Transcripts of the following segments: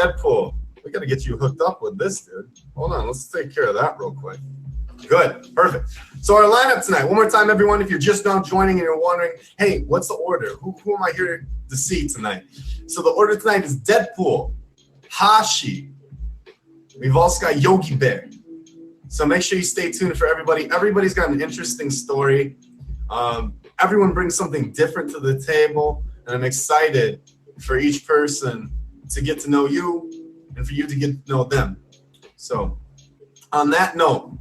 Deadpool. We got to get you hooked up with this, dude. Hold on. Let's take care of that real quick. Good. Perfect. So our lineup tonight, one more time, everyone, if you're just now joining and you're wondering, hey, what's the order? Who am I here to see tonight? So the order tonight is Deadpool, Hashi. We've also got Yogi Bear. So make sure you stay tuned for everybody. Everybody's got an interesting story. Everyone brings something different to the table, and I'm excited for each person to get to know you and for you to get to know them. So on that note,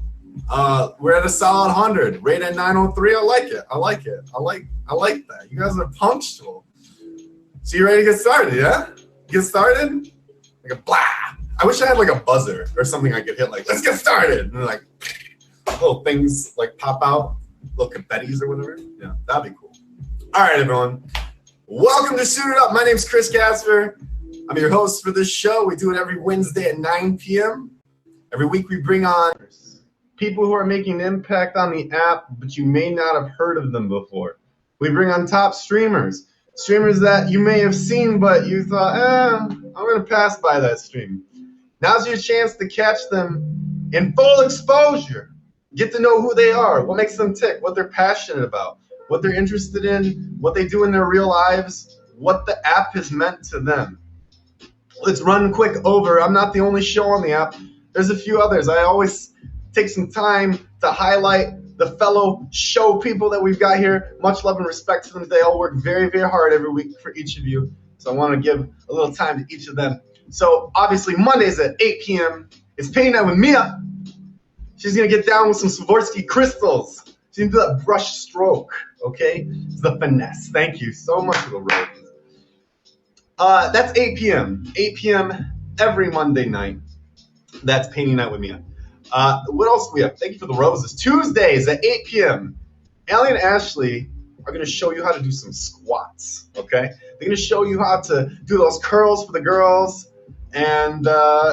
we're at a solid 100, rate at 903. I like it. I like that. You guys are punctual. So you ready to get started, yeah? Get started? Like a blah. I wish I had like a buzzer or something I could hit like, let's get started. And like little things like pop out, little confettis or whatever. Yeah, that'd be cool. All right, everyone. Welcome to Suited Up. My name's Chris Casper. I'm your host for this show. We do it every Wednesday at 9 p.m. Every week we bring on people who are making an impact on the app, but you may not have heard of them before. We bring on top streamers that you may have seen, but you thought, I'm going to pass by that stream. Now's your chance to catch them in full exposure. Get to know who they are, what makes them tick, what they're passionate about, what they're interested in, what they do in their real lives, what the app has meant to them. Let's run quick over. I'm not the only show on the app. There's a few others. I always take some time to highlight the fellow show people that we've got here. Much love and respect to them. They all work very, very hard every week for each of you. So I want to give a little time to each of them. So obviously Mondays at 8 p.m. It's Painting Night with Mia. She's going to get down with some Swarovski crystals. She's going to do that brush stroke, okay? It's the finesse. Thank you so much for the roses. That's 8 p.m. 8 p.m. every Monday night. That's Painting Night with Mia. What else do we have? Thank you for the roses. Tuesdays at 8 p.m. Allie and Ashley are going to show you how to do some squats, okay? They're going to show you how to do those curls for the girls and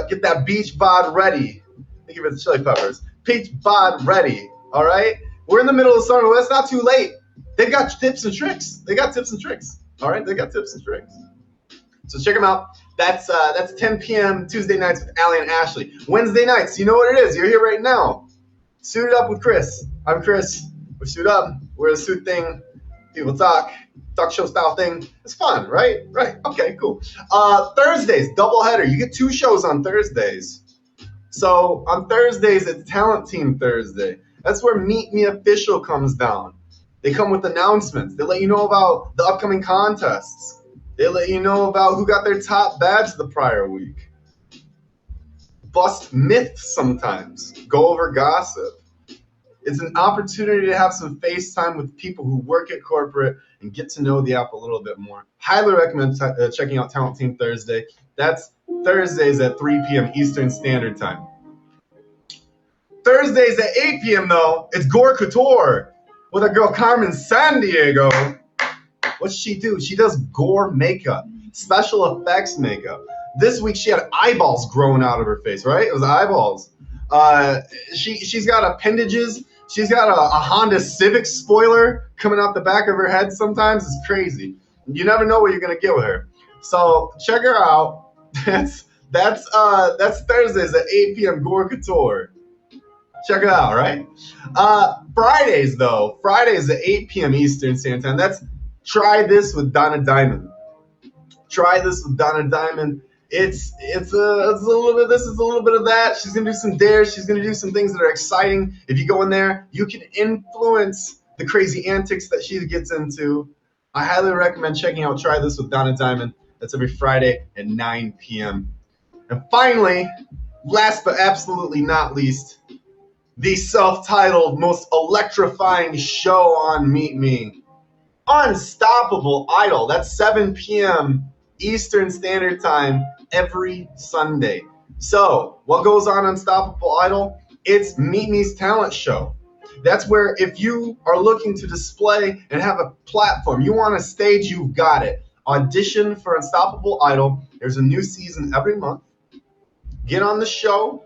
get that beach bod ready. Thank you for the chili peppers. Beach bod ready, all right? We're in the middle of summer, but it's not too late. They've got tips and tricks. All right? They got tips and tricks. So check them out. That's 10 p.m. Tuesday nights with Allie and Ashley. Wednesday nights, you know what it is. You're here right now. Suited Up with Chris. I'm Chris. We're Suited Up. We're a suit thing. People talk show style thing. It's fun, right? Right. Okay, cool. Thursdays, doubleheader. You get 2 shows on Thursdays. So on Thursdays, it's Talent Team Thursday. That's where Meet Me Official comes down. They come with announcements. They let you know about the upcoming contests. They let you know about who got their top badge the prior week. Bust myths sometimes. Go over gossip. It's an opportunity to have some FaceTime with people who work at corporate and get to know the app a little bit more. Highly recommend checking out Talent Team Thursday. That's Thursdays at 3 p.m. Eastern Standard Time. Thursdays at 8 p.m. though, it's Gore Couture with our girl Carmen Sandiego. What's she do? She does gore makeup, special effects makeup. This week she had eyeballs growing out of her face, right? It was eyeballs. She's got appendages. She's got a Honda Civic spoiler coming out the back of her head sometimes. It's crazy. You never know what you're gonna get with her. So check her out. That's Thursdays at 8 p.m. Gore Couture. Check it out, right? Fridays at 8 p.m. Eastern Standard Time. That's Try This with Donna Diamond. Try This with Donna Diamond. It's a little bit of this, it's a little bit of that. She's gonna do some dares. She's gonna do some things that are exciting. If you go in there, you can influence the crazy antics that she gets into. I highly recommend checking out Try This with Donna Diamond. That's every Friday at 9 p.m. And finally, last but absolutely not least, the self-titled most electrifying show on Meet Me, Unstoppable Idol. That's 7 p.m. Eastern Standard Time every Sunday. So what goes on Unstoppable Idol? It's Meet Me's talent show. That's where if you are looking to display and have a platform, you want a stage, you've got it. Audition for Unstoppable Idol. There's a new season every month. Get on the show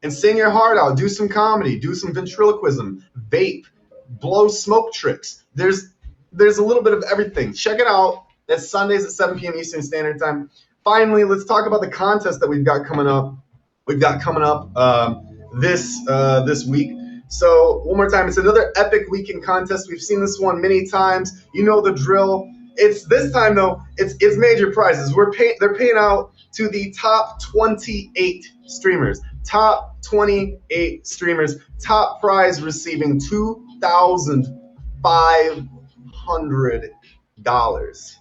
and sing your heart out. Do some comedy. Do some ventriloquism. Vape. Blow smoke tricks. There's a little bit of everything. Check it out. That's Sundays at 7 p.m. Eastern Standard Time. finally, let's talk about the contest that we've got coming up. This week. So one more time, it's another epic weekend contest. We've seen this one many times. You know the drill. It's this time though. It's major prizes. They're paying out to the top 28 streamers. Top 28 streamers. Top prize receiving $2,500.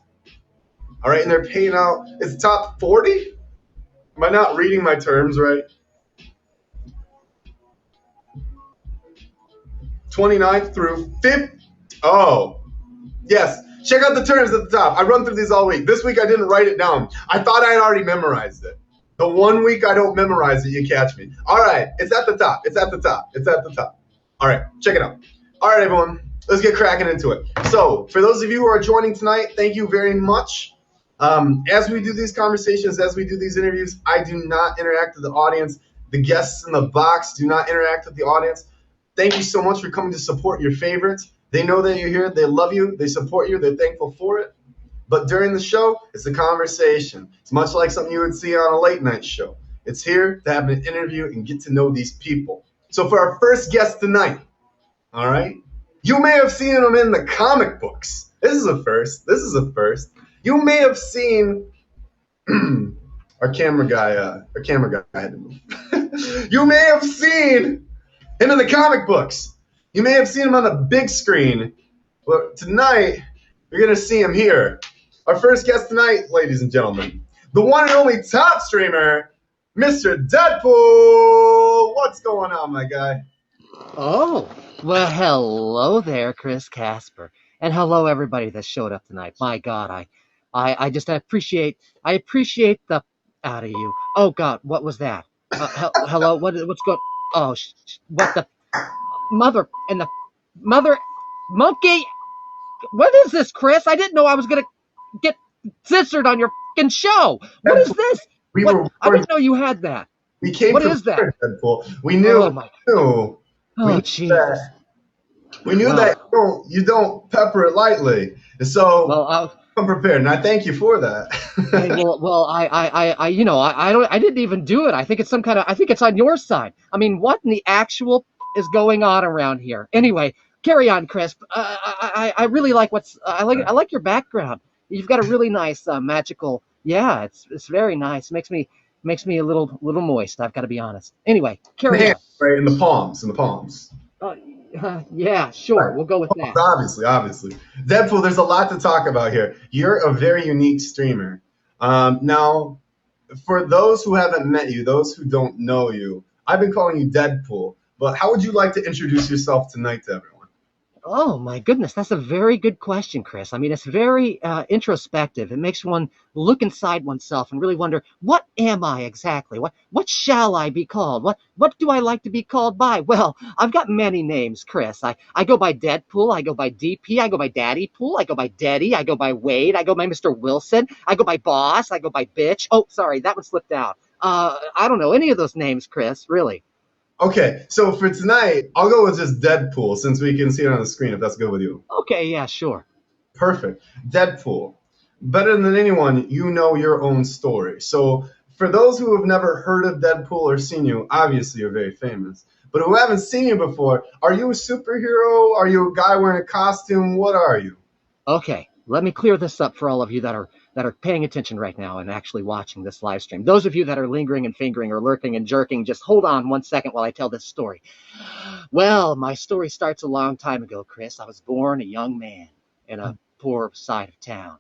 All right, and they're paying out. It's top 40. Am I not reading my terms right? 29th through 5th. Oh, yes. Check out the terms at the top. I run through these all week. This week I didn't write it down. I thought I had already memorized it. The 1 week I don't memorize it, you catch me. All right, it's at the top. It's at the top. It's at the top. All right, check it out. All right, everyone, let's get cracking into it. So for those of you who are joining tonight, thank you very much. As we do these conversations, as we do these interviews, I do not interact with the audience. The guests in the box do not interact with the audience. Thank you so much for coming to support your favorites. They know that you're here. They love you. They support you. They're thankful for it. But during the show, it's a conversation. It's much like something you would see on a late night show. It's here to have an interview and get to know these people. So for our first guest tonight, all right, you may have seen him in the comic books. This is a first. This is a first. You may have seen our camera guy had to move. You may have seen him in the comic books. You may have seen him on the big screen. But tonight, you're going to see him here. Our first guest tonight, ladies and gentlemen, the one and only top streamer, Mr. Deadpool. What's going on, my guy? Oh, well, hello there, Chris Casper. And hello, everybody that showed up tonight. My God, I just appreciate the out of you. Oh, God, what was that? Hello, what's going? Oh, what the mother and the mother monkey? What is this, Chris? I didn't know I was gonna get censored on your fucking show. What is this? I didn't know you had that. We came what is that? Deadpool. We knew. Oh, my God. Oh, Jesus. We knew that you don't pepper it lightly. So I'm prepared, and I thank you for that. I didn't even do it. I think it's I think it's on your side. I mean, what in the actual is going on around here? Anyway, carry on, Chris. I really like I like your background. You've got a really nice magical. Yeah, it's very nice. Makes me a little moist. I've got to be honest. Anyway, carry on. Right in the palms. Yeah, sure. Right. We'll go with that. Obviously. Deadpool, there's a lot to talk about here. You're a very unique streamer. Now, for those who haven't met you, those who don't know you, I've been calling you Deadpool. But how would you like to introduce yourself tonight to everyone? Oh, my goodness. That's a very good question, Chris. I mean, it's very introspective. It makes one look inside oneself and really wonder, what am I exactly? What shall I be called? What do I like to be called by? Well, I've got many names, Chris. I go by Deadpool. I go by DP. I go by Daddy Pool. I go by Daddy. I go by Wade. I go by Mr. Wilson. I go by Boss. I go by Bitch. Oh, sorry, that one slipped out. I don't know any of those names, Chris, really. Okay, so for tonight, I'll go with just Deadpool since we can see it on the screen, if that's good with you. Okay, yeah, sure. Perfect. Deadpool. Better than anyone, you know your own story. So for those who have never heard of Deadpool or seen you, obviously you're very famous. But who haven't seen you before, are you a superhero? Are you a guy wearing a costume? What are you? Okay, let me clear this up for all of you that are paying attention right now and actually watching this live stream. Those of you that are lingering and fingering or lurking and jerking, just hold on 1 second while I tell this story. Well, my story starts a long time ago, Chris. I was born a young man in a poor side of town.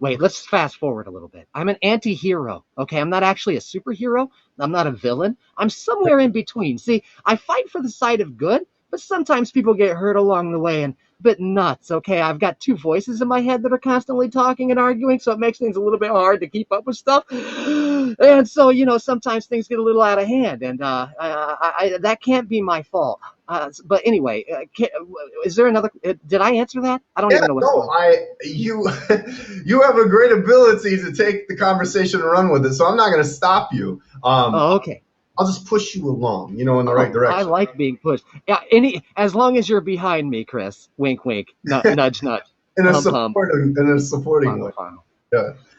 Wait, let's fast forward a little bit. I'm an anti-hero, okay? I'm not actually a superhero. I'm not a villain. I'm somewhere in between. See, I fight for the side of good, but sometimes people get hurt along the way and a bit nuts, okay? I've got two voices in my head that are constantly talking and arguing, so it makes things a little bit hard to keep up with stuff. And so, sometimes things get a little out of hand, and that can't be my fault. But anyway, is there another? Did I answer that? I don't even know what's going on. You have a great ability to take the conversation and run with it, so I'm not going to stop you. Okay. I'll just push you along, in the right direction. I like being pushed. Yeah, as long as you're behind me, Chris. Wink, wink. Nudge, nudge. In a supporting way.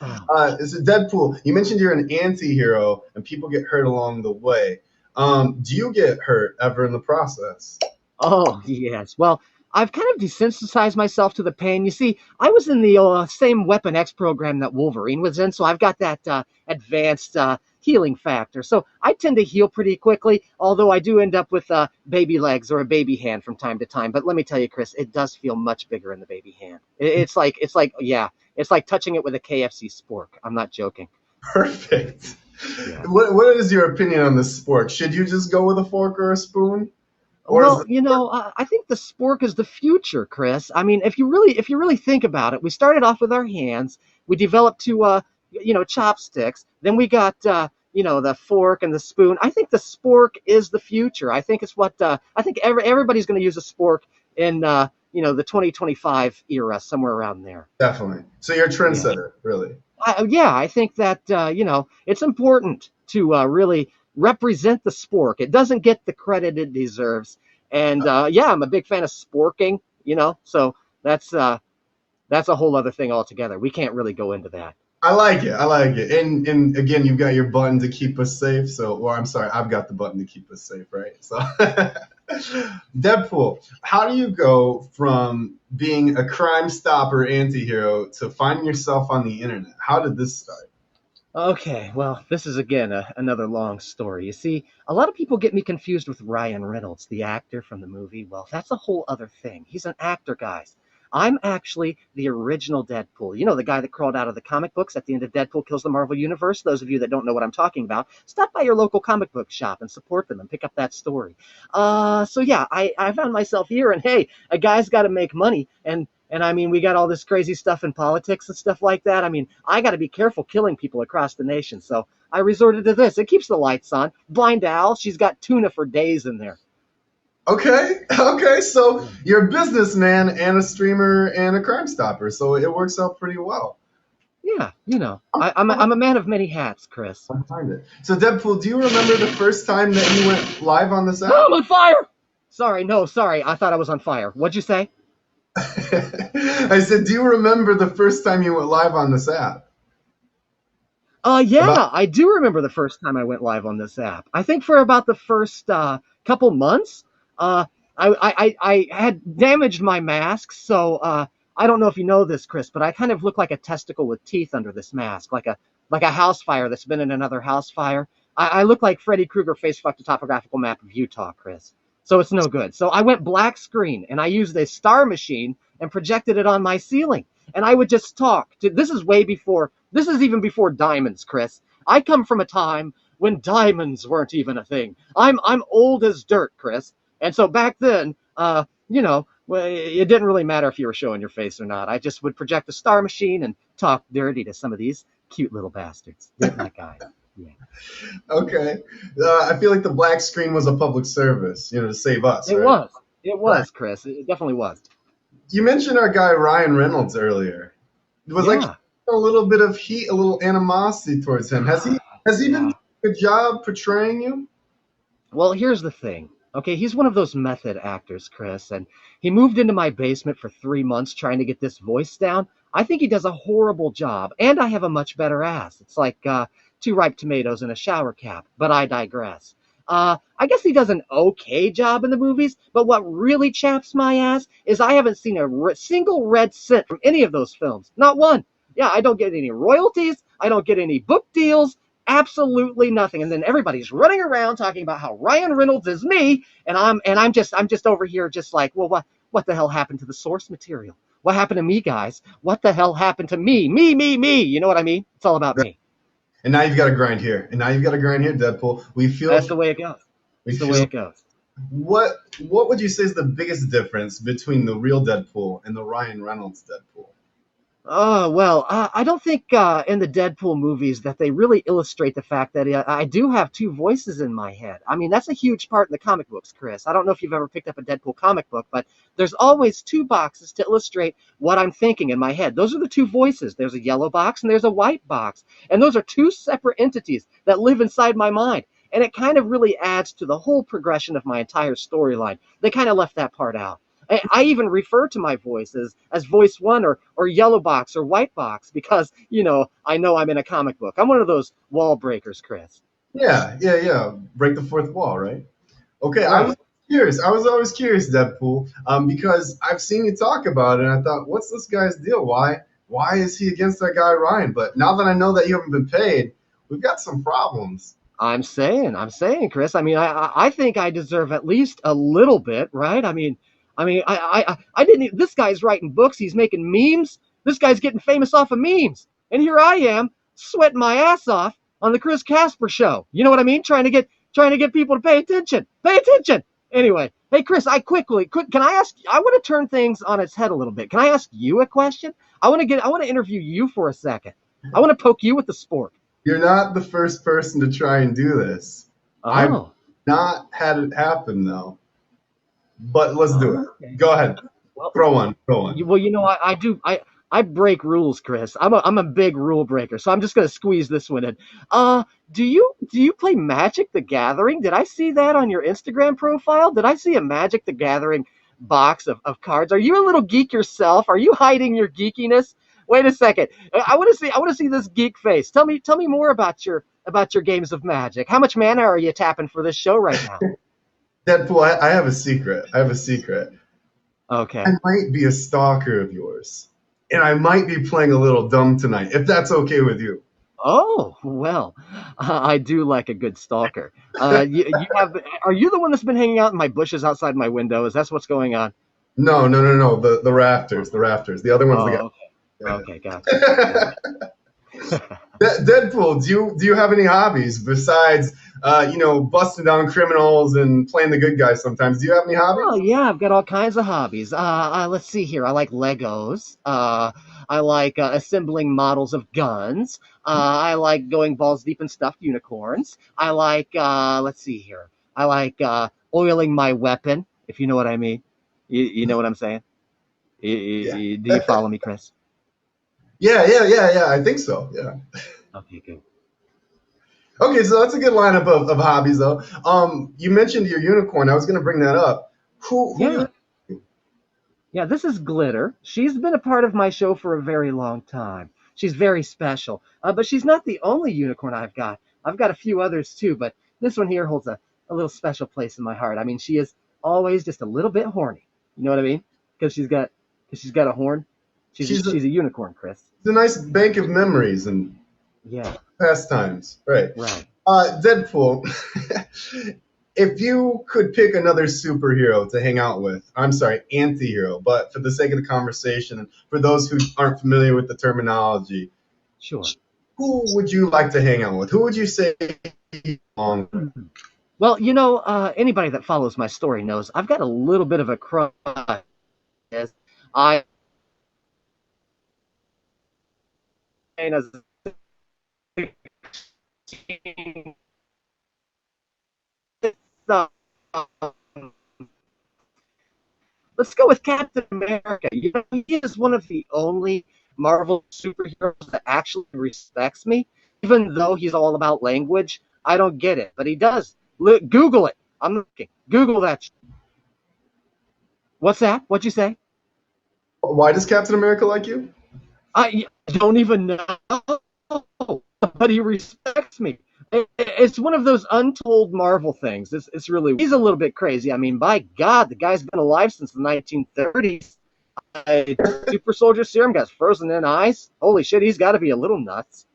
Yeah. Oh, So Deadpool, you mentioned you're an anti-hero and people get hurt along the way. Do you get hurt ever in the process? oh, yes. Well, I've kind of desensitized myself to the pain. You see, I was in the same Weapon X program that Wolverine was in, so I've got that advanced healing factor. So I tend to heal pretty quickly, although I do end up with baby legs or a baby hand from time to time. But let me tell you, Chris, it does feel much bigger in the baby hand. Yeah, it's like touching it with a KFC spork. I'm not joking. Perfect. Yeah. What is your opinion on this sport? Should you just go with a fork or a spoon? Or is Well, the I think the spork is the future, Chris. I mean, if you really think about it, we started off with our hands. We developed to, chopsticks. Then we got, the fork and the spoon. I think the spork is the future. I think it's what I think everybody's going to use a spork in, the 2025 era, somewhere around there. definitely. So you're a Yeah. trendsetter, really. Yeah, I think that it's important to really represent the spork. It doesn't get the credit it deserves, and yeah, I'm a big fan of sporking. So that's uh, that's a whole other thing altogether. We can't really go into that. I like it. I like it. And again, you've got your button to keep us safe. So, or I'm sorry, I've got the button to keep us safe, right? So, Deadpool, how do you go from being a crime stopper anti-hero to finding yourself on the internet? How did this start? Okay, well, this is again another long story. You see, a lot of people get me confused with Ryan Reynolds, the actor from the movie. Well, that's a whole other thing. He's an actor, guys. I'm actually the original Deadpool. The guy that crawled out of the comic books at the end of Deadpool Kills the Marvel Universe. Those of you that don't know what I'm talking about, stop by your local comic book shop and support them and pick up that story. So yeah, I found myself here, and hey, a guy's got to make money, and I mean, we got all this crazy stuff in politics and stuff like that. I mean, I got to be careful killing people across the nation. So I resorted to this. It keeps the lights on. Blind Al, she's got tuna for days in there. Okay, okay. So Yeah, you're a businessman and a streamer and a crime stopper. So it works out pretty well. yeah. I'm, I'm a man of many hats, Chris. I'm behind it. So Deadpool, do you remember the first time that you went live on this Oh, app? I'm on fire! Sorry, no, sorry. I thought I was on fire. What'd you say? I said, do you remember the first time you went live on this app? About Yeah, I do remember the first time I went live on this app. I think for about the first couple months, uh, I had damaged my mask, so I don't know if you know this, Chris, but I kind of look like a testicle with teeth under this mask, like a house fire that's been in another house fire. I look like Freddy Krueger face fucked a topographical map of Utah, Chris. So it's no good. So I went black screen and I used a star machine and projected it on my ceiling. And I would just talk. This is way before. This is even before diamonds, Chris. I come from a time when diamonds weren't even a thing. I'm old as dirt, Chris. And so back then, well, it didn't really matter if you were showing your face or not. I just would project the star machine and talk dirty to some of these cute little bastards. Didn't I, guys? Yeah. okay. I feel like the black screen was a public service, to save us, It right? was. It Right. was, Chris. It definitely was. You mentioned our guy Ryan Reynolds earlier. It was like Yeah. a little bit of heat, a little animosity towards him. Has he been doing Yeah. a good job portraying you? Well, here's the thing. Okay, he's one of those method actors, Chris, and he moved into my basement for 3 months trying to get this voice down. I think he does a horrible job, and I have a much better ass. It's like two ripe tomatoes in a shower cap, but I digress. I guess he does an okay job in the movies, but what really chaps my ass is I haven't seen a single red cent from any of those films. Not one. Yeah, I don't get any royalties. I don't get any book deals. Absolutely nothing. And then everybody's running around talking about how Ryan Reynolds is me, and I'm just over here just like, well, what the hell happened to the source material? What happened to me, guys? What the hell happened to me? Me. You know what I mean? It's all about me. And now you've got to grind here. And now you've got to grind here, Deadpool. We feel That's the way it goes. we That's the way feel it goes. what would you say is the biggest difference between the real Deadpool and the Ryan Reynolds Deadpool? Oh, well, I don't think in the Deadpool movies that they really illustrate the fact that I do have two voices in my head. I mean, that's a huge part in the comic books, Chris. I don't know if you've ever picked up a Deadpool comic book, but there's always two boxes to illustrate what I'm thinking in my head. Those are the two voices. There's a yellow box and there's a white box. And those are two separate entities that live inside my mind. And it kind of really adds to the whole progression of my entire storyline. They kind of left that part out. I even refer to my voice as voice one or yellow box or white box because, I know I'm in a comic book. I'm one of those wall breakers, Chris. Yeah. Break the fourth wall, right? Okay, I was Right. curious. I was always curious, Deadpool, because I've seen you talk about it, and I thought, what's this guy's deal? Why is he against that guy Ryan? But now that I know that you haven't been paid, we've got some problems. I'm saying, Chris. I mean, I think I deserve at least a little bit, right? I didn't. This guy's writing books. He's making memes. This guy's getting famous off of memes, and here I am sweating my ass off on the Chris Casper show. You know what I mean? Trying to get people to pay attention. Pay attention. Anyway, hey Chris, can I ask? I want to turn things on its head a little bit. Can I ask you a question? I want to interview you for a second. I want to poke you with the sport. You're not the first person to try and do this. I've Oh. not had it happen though, but let's do it. Oh, okay. Go ahead, Well, throw one, throw one. well, I do. I break rules, Chris. I'm a big rule breaker, so I'm just gonna squeeze this one in. Do you play Magic the Gathering? Did I see that on your Instagram profile? Did I see a Magic the Gathering box of cards? Are you a little geek yourself? Are you hiding your geekiness? Wait a second. I want to see this geek face. Tell me more about your games of Magic. How much mana are you tapping for this show right now? Deadpool, I have a secret. I have a secret. I Okay. might be a stalker of yours, and I might be playing a little dumb tonight, if that's okay with you. Oh, well, I do like a good stalker. Are you the one that's been hanging out in my bushes outside my window? Is that what's going on? No. The rafters, the rafters. The other one's the Oh, guy. okay, Yeah. gotcha. Deadpool, do you have any hobbies besides busting down criminals and playing the good guy sometimes? Do you have any Oh hobbies? yeah, I've got all kinds of hobbies. Let's see here. I like Legos. I like assembling models of guns. I like going balls deep in stuffed unicorns. I like let's see here. I like oiling my weapon, if you know what I mean. You know what I'm saying? Yeah. Do you follow me, Chris? Yeah. I think so. Yeah. Okay, good. Okay, so that's a good lineup of hobbies, though. You mentioned your unicorn. I was going to bring that up. Who Yeah, you? yeah. This is Glitter. She's been a part of my show for a very long time. She's very special, but she's not the only unicorn I've got. I've got a few others too, but this one here holds a little special place in my heart. I mean, she is always just a little bit horny. You know what I mean? Because she's got a horn. She's a, She's a, she's a unicorn, Chris. she's a nice bank of memories and Yeah, pastimes, right? right. Deadpool. If you could pick another superhero to hang out with, I'm sorry, anti-hero, but for the sake of the conversation and for those who aren't familiar with the terminology, Sure. who would you like to hang out with? Who would you say on with? Well, anybody that follows my story knows I've got a little bit of a crush. I as let's go with Captain America. He is one of the only Marvel superheroes that actually respects me, even though he's all about language. I don't get it, but he does. Look, Google it. I'm looking. Google that. What's that? What'd you say? Why does Captain America like you? I don't even know, but he respects me. It's one of those untold Marvel things. He's a little bit crazy. I mean, by God, the guy's been alive since the 1930s. Super soldier serum got frozen in ice. Holy shit, he's got to be a little nuts.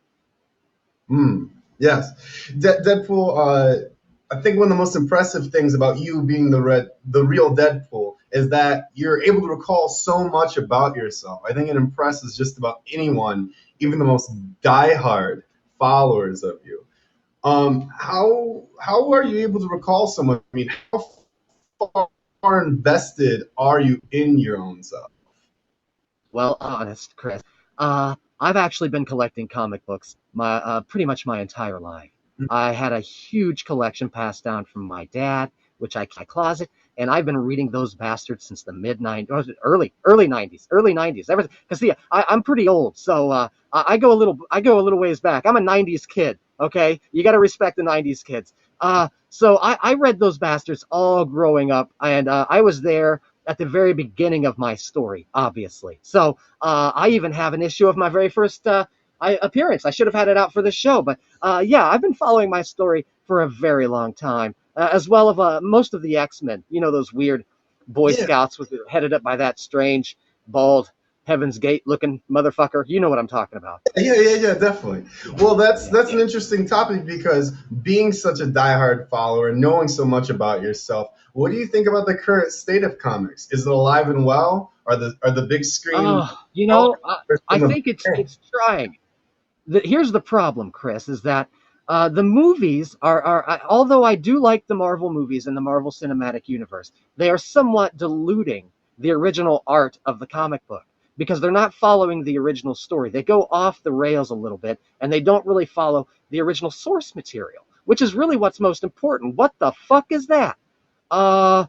Hmm. Yes. Deadpool. I think one of the most impressive things about you being the real Deadpool is that you're able to recall so much about yourself. I think it impresses just about anyone, even the most diehard followers of you. How are you able to recall so much? I mean, how far invested are you in your own self? Well, honest, Chris. I've actually been collecting comic books pretty much my entire life. I had a huge collection passed down from my dad, which I keep in my closet, and I've been reading those bastards since the mid '90s, or early '90s. Everything, because see, I'm pretty old, so I go a little ways back. I'm a '90s kid. Okay, you got to respect the '90s kids. So I read those bastards all growing up, and I was there at the very beginning of my story, obviously. So I even have an issue of my very first appearance. I should have had it out for this show, but yeah, I've been following my story for a very long time, as well as most of the X-Men. You know, those weird Boy Yeah, Scouts headed up by that strange, bald, Heaven's Gate looking motherfucker. You know what I'm talking about. yeah, definitely. Well, Yeah. that's an interesting topic because being such a diehard follower, knowing so much about yourself, what do you think about the current state of comics? Is it alive and well? Are the big screen Oh, you know, I in the think it's trying. Here's the problem, Chris, is that the movies although I do like the Marvel movies and the Marvel Cinematic Universe, they are somewhat diluting the original art of the comic book because they're not following the original story. They go off the rails a little bit and they don't really follow the original source material, which is really what's most important. What the fuck is that? Uh,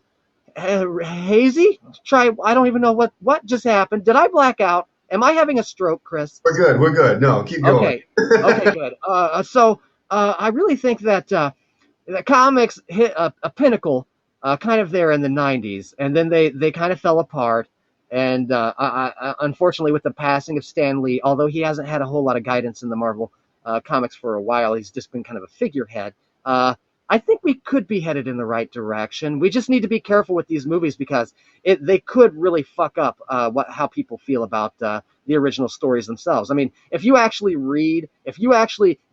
Hazy? Try. I don't even know what just happened. Did I black out? Am I having a stroke, Chris? We're good. We're good. No, keep going. Okay. Okay, good. I really think that the comics hit a pinnacle kind of there in the 90s, and then they kind of fell apart. And unfortunately, with the passing of Stan Lee, although he hasn't had a whole lot of guidance in the Marvel comics for a while, he's just been kind of a figurehead. Uh, I think we could be headed in the right direction. We just need to be careful with these movies because they could really fuck up how people feel about the original stories themselves. I mean, if you actually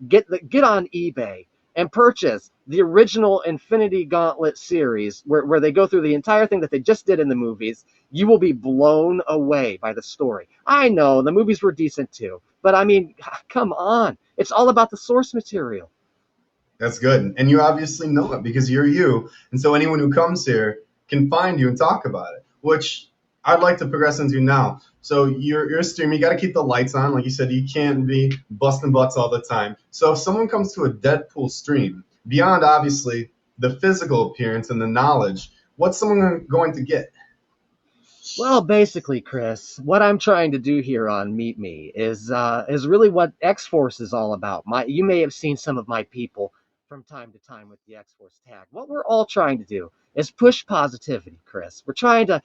get on eBay and purchase the original Infinity Gauntlet series, where they go through the entire thing that they just did in the movies, you will be blown away by the story. I know the movies were decent too, but I mean, come on. It's all about the source material. That's good. And you obviously know it because you're you. And so anyone who comes here can find you and talk about it, which I'd like to progress into now. So you're a streamer, you got to keep the lights on. Like you said, you can't be busting butts all the time. So if someone comes to a Deadpool stream, beyond obviously the physical appearance and the knowledge, what's someone going to get? Well, basically, Chris, what I'm trying to do here on Meet Me is really what X Force is all about. You may have seen some of my people from time to time with the X Force tag. What we're all trying to do is push positivity, Chris. We're trying to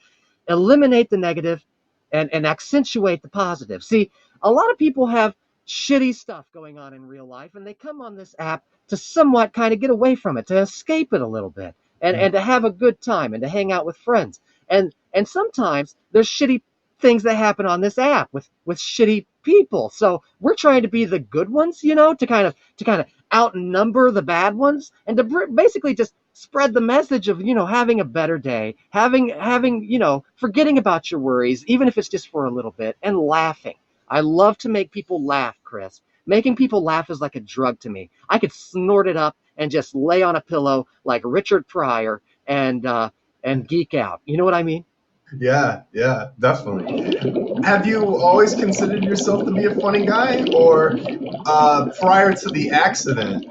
eliminate the negative and accentuate the positive. See, a lot of people have shitty stuff going on in real life, and they come on this app to somewhat kind of get away from it, to escape it a little bit, and to have a good time and to hang out with friends. And sometimes there's shitty things that happen on this app with shitty people. So we're trying to be the good ones, to kind of outnumber the bad ones, and to basically just spread the message of having a better day, having forgetting about your worries, even if it's just for a little bit, and laughing. I love to make people laugh, Chris. Making people laugh is like a drug to me. I could snort it up and just lay on a pillow like Richard Pryor and geek out. You know what I mean? Yeah, definitely. Have you always considered yourself to be a funny guy, or prior to the accident,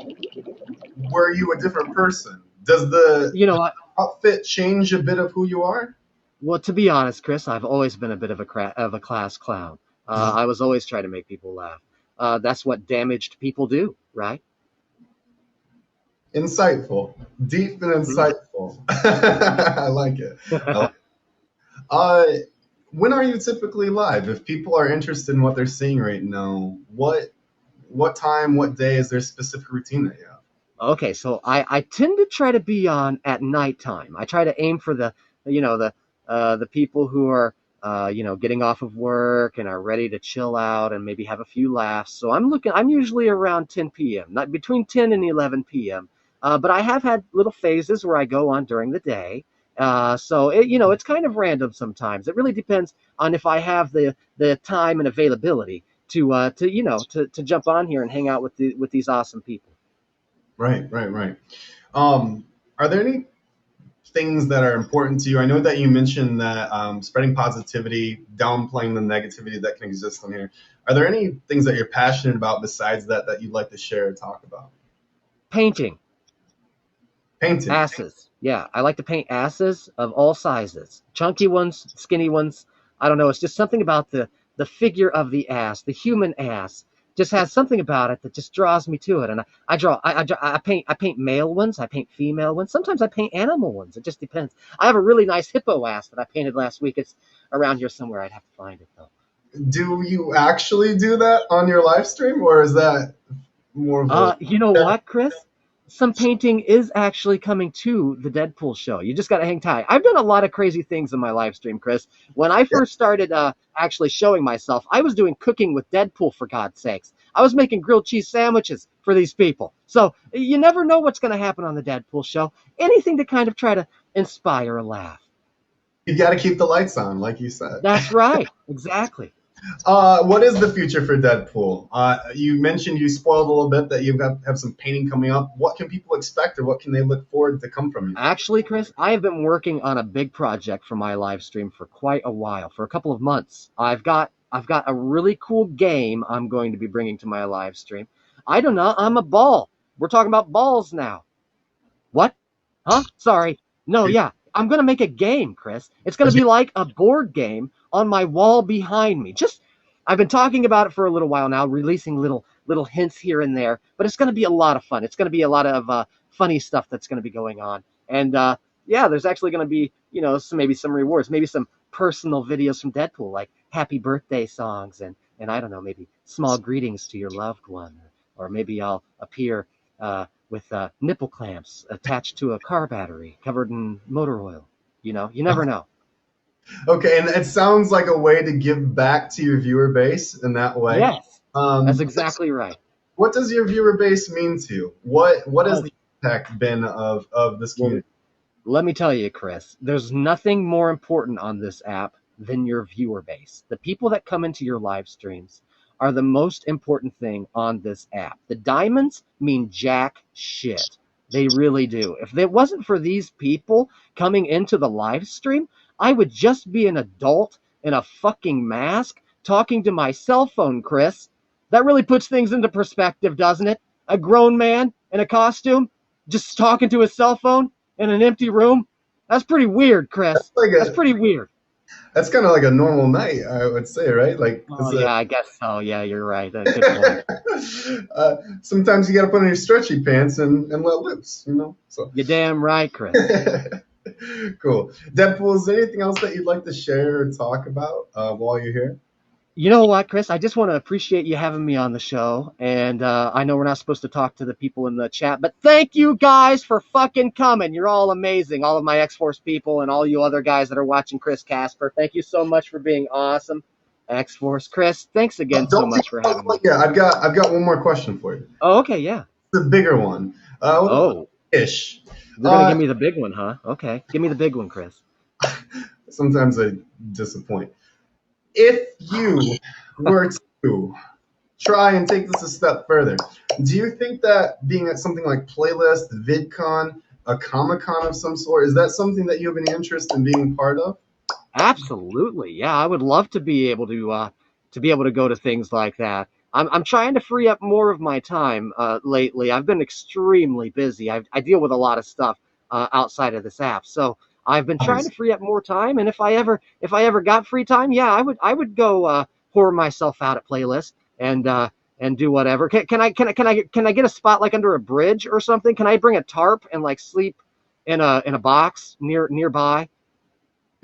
were you a different person? Does the You know, outfit change a bit of who you are? well, to be honest, Chris, I've always been a bit of a class clown. I was always trying to make people laugh. That's what damaged people do, right? Insightful, deep and Hmm. insightful. I like it. I like Uh, when are you typically live? If people are interested in what they're seeing right now, what time, what day is there a specific routine that you have? Okay, so I tend to try to be on at nighttime. I try to aim for the people who are getting off of work and are ready to chill out and maybe have a few laughs. So I'm usually around 10 p.m., not between 10 and 11 p.m. But I have had little phases where I go on during the day. It's kind of random sometimes. It really depends on if I have the time and availability to jump on here and hang out with these awesome people. Right. Are there any things that are important to you? I know that you mentioned that spreading positivity, downplaying the negativity that can exist on here. Are there any things that you're passionate about besides that you'd like to share or talk about? Painting. Painting. Asses. Yeah, I like to paint asses of all sizes. Chunky ones, skinny ones. I don't know. It's just something about the figure of the ass, the human ass, just has something about it that just draws me to it. And I paint male ones, I paint female ones. Sometimes I paint animal ones. It just depends. I have a really nice hippo ass that I painted last week. It's around here somewhere. I'd have to find it though. Do you actually do that on your live stream, or is that more of a? You know what, Chris? Some painting is actually coming to the Deadpool show. You just got to hang tight. I've done a lot of crazy things in my live stream, Chris. When I first started actually showing myself, I was doing cooking with Deadpool, for God's sakes. I was making grilled cheese sandwiches for these people. So you never know what's going to happen on the Deadpool show. Anything to kind of try to inspire a laugh. You got to keep the lights on, like you said. That's right. Exactly. What is the future for Deadpool? You mentioned, you spoiled a little bit that you have some painting coming up. What can people expect, or what can they look forward to come from you? Actually, Chris, I have been working on a big project for my live stream for quite a while, for a couple of months. I've got a really cool game I'm going to be bringing to my live stream. I don't know. I'm a ball. We're talking about balls now. What? Huh? Sorry. No, yeah. I'm going to make a game, Chris. It's going to be like a board game on my wall behind me. I've been talking about it for a little while now, releasing little hints here and there, but it's going to be a lot of fun. It's going to be a lot of funny stuff that's going to be going on. And yeah, there's actually going to be, maybe some rewards, maybe some personal videos from Deadpool, like happy birthday songs and I don't know, maybe small greetings to your loved one, or maybe I'll appear with nipple clamps attached to a car battery covered in motor oil. You never know. Okay, and it sounds like a way to give back to your viewer base in that way. Yes, that's exactly right. What does your viewer base mean to you? What has the impact been of this community? Let me tell you, Chris, there's nothing more important on this app than your viewer base. The people that come into your live streams are the most important thing on this app. The diamonds mean jack shit. They really do. If it wasn't for these people coming into the live stream, I would just be an adult in a fucking mask talking to my cell phone, Chris. That really puts things into perspective, doesn't it? A grown man in a costume just talking to his cell phone in an empty room? That's pretty weird, Chris. That's pretty weird. That's kind of like a normal night, I would say, right? Yeah, I guess so. Yeah, you're right. Good point. Sometimes you got to put on your stretchy pants and let loose, So you're damn right, Chris. Cool. Deadpool, is there anything else that you'd like to share or talk about while you're here? You know what, Chris? I just want to appreciate you having me on the show. And I know we're not supposed to talk to the people in the chat, but thank you guys for fucking coming. You're all amazing. All of my X-Force people and all you other guys that are watching Chris Casper. Thank you so much for being awesome. X-Force, Chris, thanks again so much for having me. Yeah, I've got one more question for you. Oh, okay, yeah. The bigger one. Ish. You're going to give me the big one, huh? Okay. Give me the big one, Chris. Sometimes I disappoint. If you were to try and take this a step further, do you think that being at something like Playlist, VidCon, a Comic-Con of some sort, is that something that you have any interest in being part of? Absolutely. Yeah, I would love to be able to go to things like that. I'm trying to free up more of my time lately. I've been extremely busy. I deal with a lot of stuff outside of this app. So I've been trying to free up more time, and if I ever got free time, yeah, I would go whore myself out at Playlist and do whatever. Can I get a spot like under a bridge or something? Can I bring a tarp and like sleep in a box nearby?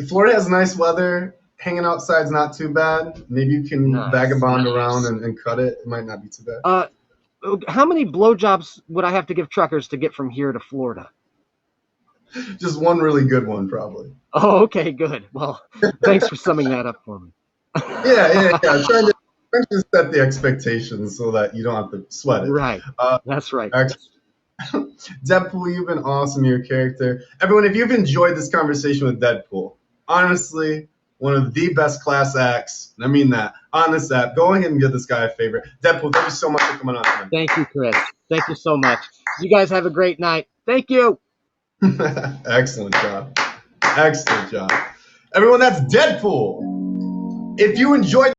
Florida has nice weather. Hanging outside's not too bad. Maybe you can vagabond around and cut it. It might not be too bad. How many blowjobs would I have to give truckers to get from here to Florida? Just one really good one, probably. Oh, okay, good. Well, thanks for summing that up for me. Yeah. Trying to set the expectations so that you don't have to sweat it. Right. That's right. Deadpool, you've been awesome. Your character. Everyone, if you've enjoyed this conversation with Deadpool, honestly, one of the best class acts, and I mean that, on this app. Go ahead and give this guy a favor. Deadpool, thank you so much for coming on tonight. Thank you, Chris. Thank you so much. You guys have a great night. Thank you. Excellent job. Excellent job. Everyone, that's Deadpool. If you enjoyed